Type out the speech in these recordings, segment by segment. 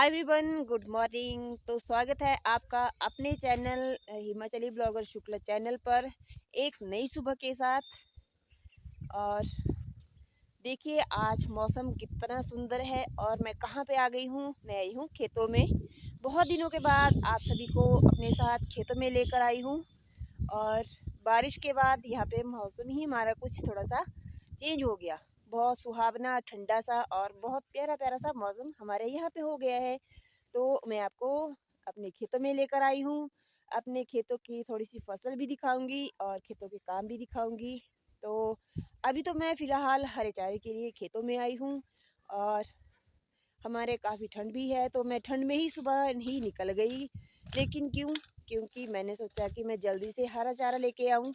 Everyone, good morning. तो स्वागत है आपका अपने channel Himachali blogger Shukla channel पर एक नई सुबह के साथ। और देखिए आज मौसम कितना सुंदर है और मैं कहाँ पे आ गई हूँ। मैं आई हूँ खेतों में। बहुत दिनों के बाद आप सभी को अपने साथ खेतों में लेकर आई हूँ। और बारिश के बाद यहाँ पे मौसम ही हमारा कुछ थोड़ा सा चेंज हो गया। बहुत सुहावना ठंडा सा और बहुत प्यारा प्यारा सा मौसम हमारे यहाँ पे हो गया है। तो मैं आपको अपने खेतों में लेकर आई हूँ। अपने खेतों की थोड़ी सी फसल भी दिखाऊंगी और खेतों के काम भी दिखाऊंगी। तो अभी तो मैं फ़िलहाल हरे चारे के लिए खेतों में आई हूँ। और हमारे काफ़ी ठंड भी है तो मैं ठंड में ही सुबह ही निकल गई। लेकिन क्योंकि मैंने सोचा कि मैं जल्दी से हरा चारा लेके आऊँ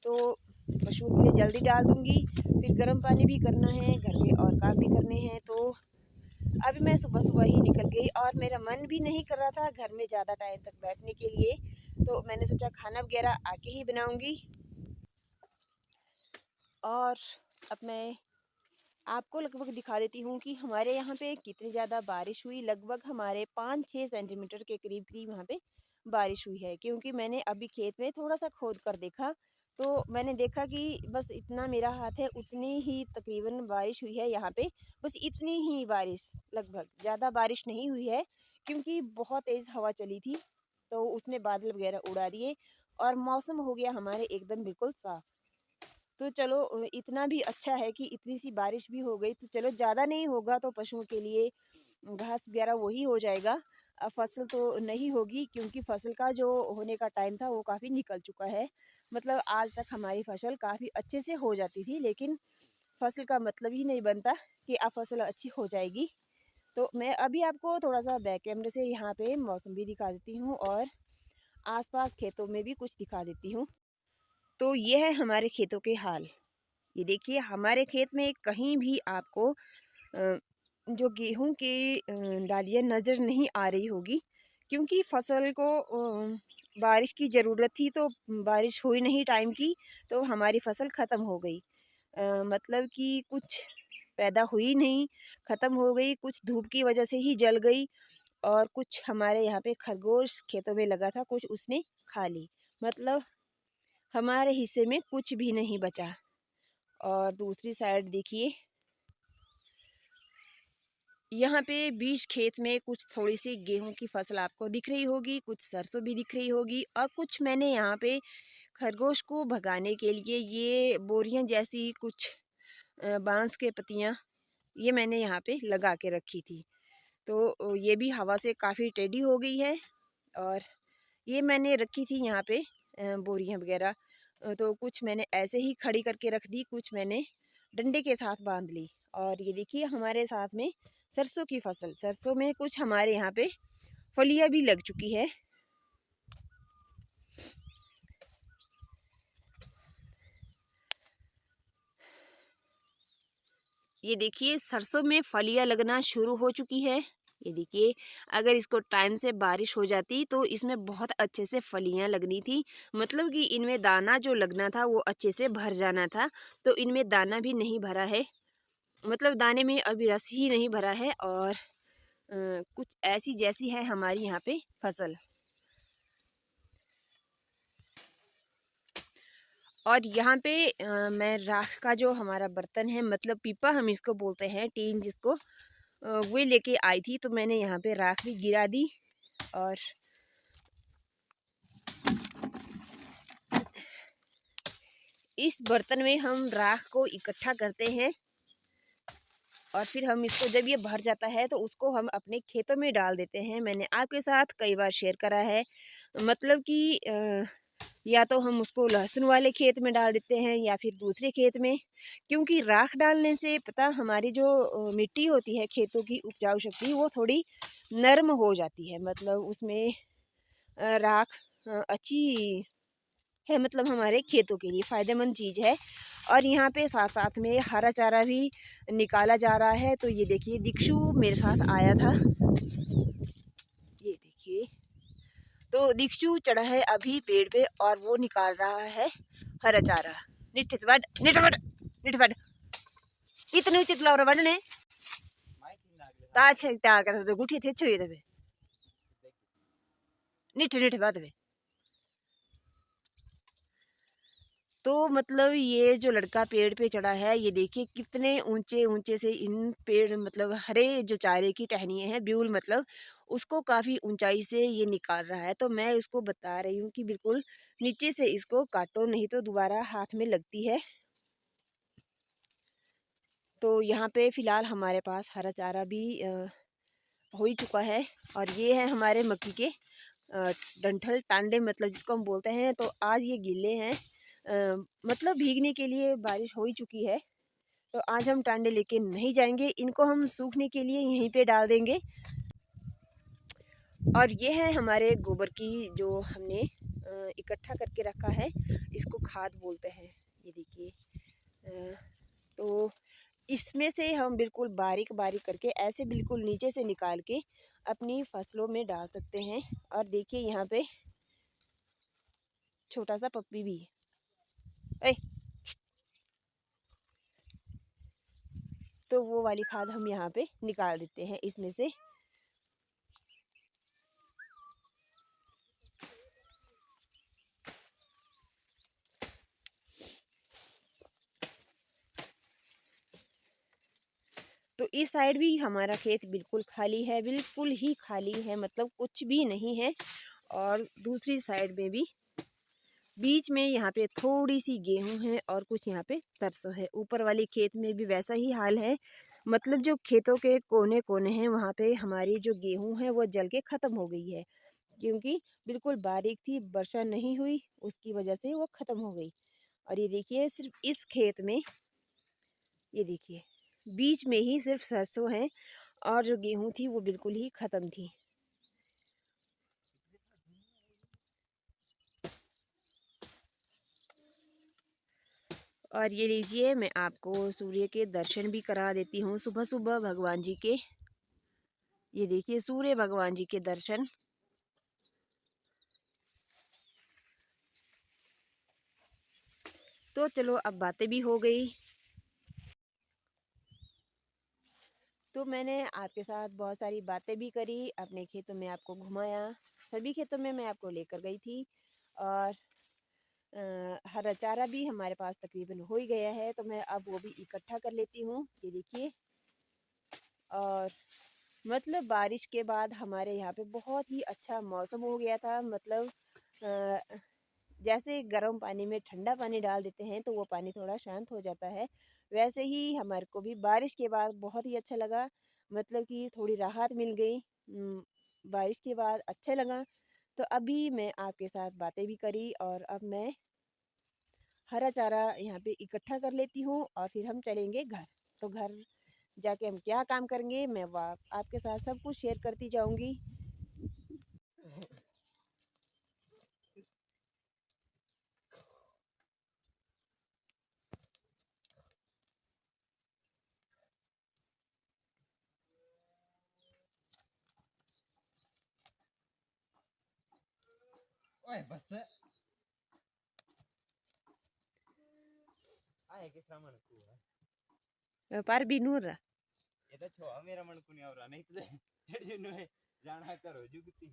तो पशुओं के लिए जल्दी डाल दूँगी। फिर गर्म पानी भी करना है, घर के और काम भी करने हैं। तो अभी मैं सुबह सुबह ही निकल गई और मेरा मन भी नहीं कर रहा था घर में ज़्यादा टाइम तक बैठने के लिए। तो मैंने सोचा खाना वगैरह आके ही बनाऊँगी। और अब मैं आपको लगभग दिखा देती हूँ कि हमारे यहाँ पे कितनी ज़्यादा बारिश हुई। लगभग हमारे 5-6 सेंटीमीटर के करीब करीब यहाँ पे बारिश हुई है। क्योंकि मैंने अभी खेत में थोड़ा सा खोद कर देखा तो मैंने देखा कि बस इतना मेरा हाथ है उतनी ही तकरीबन बारिश हुई है यहाँ पे। बस इतनी ही बारिश, लगभग ज़्यादा बारिश नहीं हुई है क्योंकि बहुत तेज़ हवा चली थी तो उसने बादल वगैरह उड़ा दिए और मौसम हो गया हमारे एकदम बिल्कुल साफ। तो चलो इतना भी अच्छा है कि इतनी सी बारिश भी हो गई। तो चलो ज़्यादा नहीं होगा तो पशुओं के लिए घास वगैरह वही हो जाएगा। फसल तो नहीं होगी क्योंकि फसल का जो होने का टाइम था वो काफ़ी निकल चुका है। मतलब आज तक हमारी फसल काफ़ी अच्छे से हो जाती थी, लेकिन फसल का मतलब ही नहीं बनता कि अब फसल अच्छी हो जाएगी। तो मैं अभी आपको थोड़ा सा बैक कैमरे से यहाँ पे मौसम भी दिखा देती हूँ और आसपास खेतों में भी कुछ दिखा देती हूँ। तो ये है हमारे खेतों के हाल। ये देखिए हमारे खेत में कहीं भी आपको जो गेहूं की डालियाँ नज़र नहीं आ रही होगी क्योंकि फसल को बारिश की ज़रूरत थी तो बारिश हुई नहीं टाइम की। तो हमारी फसल ख़त्म हो गई। मतलब कि कुछ पैदा हुई नहीं, ख़त्म हो गई। कुछ धूप की वजह से ही जल गई और कुछ हमारे यहाँ पे खरगोश खेतों में लगा था, कुछ उसने खा ली। मतलब हमारे हिस्से में कुछ भी नहीं बचा। और दूसरी साइड देखिए यहाँ पे बीच खेत में कुछ थोड़ी सी गेहूं की फसल आपको दिख रही होगी, कुछ सरसों भी दिख रही होगी और कुछ मैंने यहाँ पे खरगोश को भगाने के लिए ये बोरियां जैसी कुछ बांस के पत्तियां ये मैंने यहाँ पे लगा के रखी थी। तो ये भी हवा से काफ़ी टेढ़ी हो गई है और ये मैंने रखी थी यहाँ पे बोरियां वगैरह। तो कुछ मैंने ऐसे ही खड़ी करके रख दी, कुछ मैंने डंडे के साथ बांध ली। और ये देखिए हमारे साथ में सरसों की फसल, सरसों में कुछ हमारे यहाँ पे फलियाँ भी लग चुकी है। ये देखिए सरसों में फलियाँ लगना शुरू हो चुकी है। ये देखिए अगर इसको टाइम से बारिश हो जाती तो इसमें बहुत अच्छे से फलियाँ लगनी थी। मतलब कि इनमें दाना जो लगना था वो अच्छे से भर जाना था। तो इनमें दाना भी नहीं भरा है, मतलब दाने में अभी रस ही नहीं भरा है। और कुछ ऐसी जैसी है हमारी यहाँ पे फसल। और यहाँ पे मैं राख का जो हमारा बर्तन है, मतलब पीपा हम इसको बोलते हैं, टीन जिसको, वो लेके आई थी। तो मैंने यहाँ पे राख भी गिरा दी और इस बर्तन में हम राख को इकट्ठा करते हैं और फिर हम इसको जब ये भर जाता है तो उसको हम अपने खेतों में डाल देते हैं। मैंने आपके साथ कई बार शेयर करा है। मतलब कि या तो हम उसको लहसुन वाले खेत में डाल देते हैं या फिर दूसरे खेत में। क्योंकि राख डालने से पता हमारी जो मिट्टी होती है खेतों की उपजाऊ शक्ति वो थोड़ी नर्म हो जाती है। मतलब उसमें राख अच्छी है, मतलब हमारे खेतों के लिए फ़ायदेमंद चीज़ है। और यहाँ पे साथ साथ में हरा चारा भी निकाला जा रहा है। तो ये देखिए दिक्षु मेरे साथ आया था, ये देखिए। तो दिक्षु चढ़ा है अभी पेड़ पे और वो निकाल रहा है हरा चारा। निठवट निठवट निठवट इतने उचित लवर बढ़ने ताछ त्या कर तो गुठी थे छुई दबे निठ निठ बात बे। तो मतलब ये जो लड़का पेड़ पे चढ़ा है, ये देखिए कितने ऊंचे ऊंचे से इन पेड़ मतलब हरे जो चारे की टहनियाँ हैं, ब्यूल मतलब उसको काफ़ी ऊंचाई से ये निकाल रहा है। तो मैं उसको बता रही हूँ कि बिल्कुल नीचे से इसको काटो, नहीं तो दोबारा हाथ में लगती है। तो यहाँ पे फ़िलहाल हमारे पास हरा चारा भी हो ही चुका है। और ये है हमारे मक्की के डंठल टांडे मतलब जिसको हम बोलते हैं। तो आज ये गीले हैं, मतलब भीगने के लिए बारिश हो ही चुकी है। तो आज हम टांडे लेके नहीं जाएंगे, इनको हम सूखने के लिए यहीं पे डाल देंगे। और ये है हमारे गोबर की जो हमने इकट्ठा करके रखा है, इसको खाद बोलते हैं। ये देखिए, तो इसमें से हम बिल्कुल बारीक बारीक करके ऐसे बिल्कुल नीचे से निकाल के अपनी फसलों में डाल सकते हैं। और देखिए यहाँ पे छोटा सा पप्पी भी है। ए, तो वो वाली खाद हम यहाँ पे निकाल देते हैं इसमें से। तो इस साइड भी हमारा खेत बिल्कुल खाली है, बिल्कुल ही खाली है, मतलब कुछ भी नहीं है। और दूसरी साइड में भी बीच में यहाँ पे थोड़ी सी गेहूं है और कुछ यहाँ पे सरसों है। ऊपर वाले खेत में भी वैसा ही हाल है, मतलब जो खेतों के कोने कोने हैं वहाँ पे हमारी जो गेहूं है वो जल के ख़त्म हो गई है, क्योंकि बिल्कुल बारीक थी, वर्षा नहीं हुई, उसकी वजह से वो ख़त्म हो गई। और ये देखिए सिर्फ इस खेत में, ये देखिए बीच में ही सिर्फ सरसों है और जो गेहूं थी वो बिल्कुल ही ख़त्म थी। और ये लीजिए, मैं आपको सूर्य के दर्शन भी करा देती हूँ सुबह सुबह भगवान जी के। ये देखिए सूर्य भगवान जी के दर्शन। तो चलो अब बातें भी हो गई। तो मैंने आपके साथ बहुत सारी बातें भी करी, अपने खेतों में आपको घुमाया, सभी खेतों में मैं आपको लेकर गई थी। और हरा चारा भी हमारे पास तकरीबन हो ही गया है, तो मैं अब वो भी इकट्ठा कर लेती हूँ। ये देखिए, और मतलब बारिश के बाद हमारे यहाँ पे बहुत ही अच्छा मौसम हो गया था। मतलब अ, जैसे गर्म पानी में ठंडा पानी डाल देते हैं तो वो पानी थोड़ा शांत हो जाता है, वैसे ही हमारे को भी बारिश के बाद बहुत ही अच्छा लगा। मतलब कि थोड़ी राहत मिल गई, बारिश के बाद अच्छा लगा। तो अभी मैं आपके साथ बातें भी करी और अब मैं हरा चारा यहाँ पे इकट्ठा कर लेती हूँ और फिर हम चलेंगे घर। तो घर जाके हम क्या काम करेंगे, मैं आपके साथ सब कुछ शेयर करती जाऊंगी। ओए बस आए के सामान को पर भी नूर रहा ये तो छो मेरा मन को नहीं आ रहा नहीं तो तेरे जो है जाना करो जुगती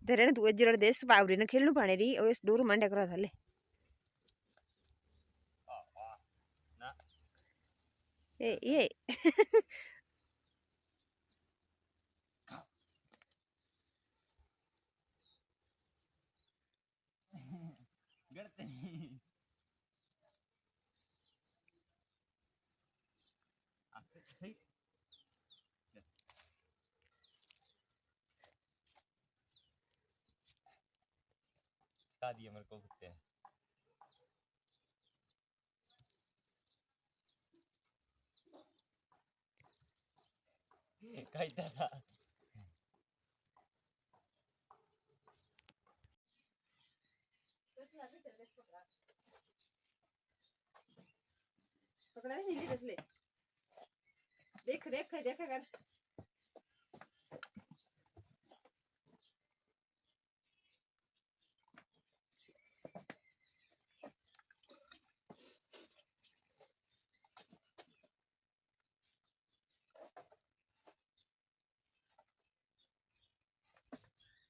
तेरे तू जरा देश पावरी न खेलनु पाने री और इस डोर मंडे करा थाले आ वाह ना ये गड़ते नहीं सही बता दिया मेरे को कुत्ते कहता था पकड़ा नहीं ले देख देख देख कर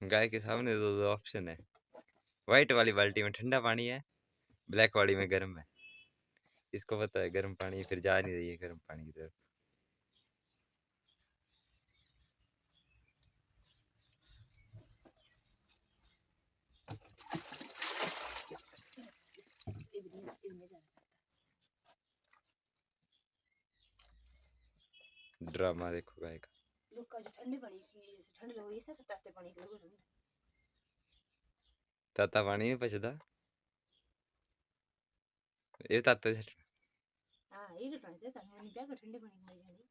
गाय के सामने दो ऑप्शन है। व्हाइट वाली बाल्टी में ठंडा पानी है, ब्लैक वाली में गर्म है। इसको पता है गर्म पानी, फिर जा नहीं रही है गर्म पानी की तरफ। ड्रामा देखो गाय का। लोग का जो ठंडे पानी की ठंड लगे ये सब ताते पानी की लगो ठंड। ताता पानी नहीं पचदा, ये ताता हाँ ये तो ठंडे ता मैंने क्या कर ठंडे पानी की मजा नहीं।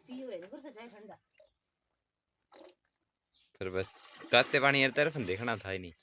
पियो है ना चाहे ठंडा। फिर बस ताते पानी हर तरफ देखना था ही नहीं।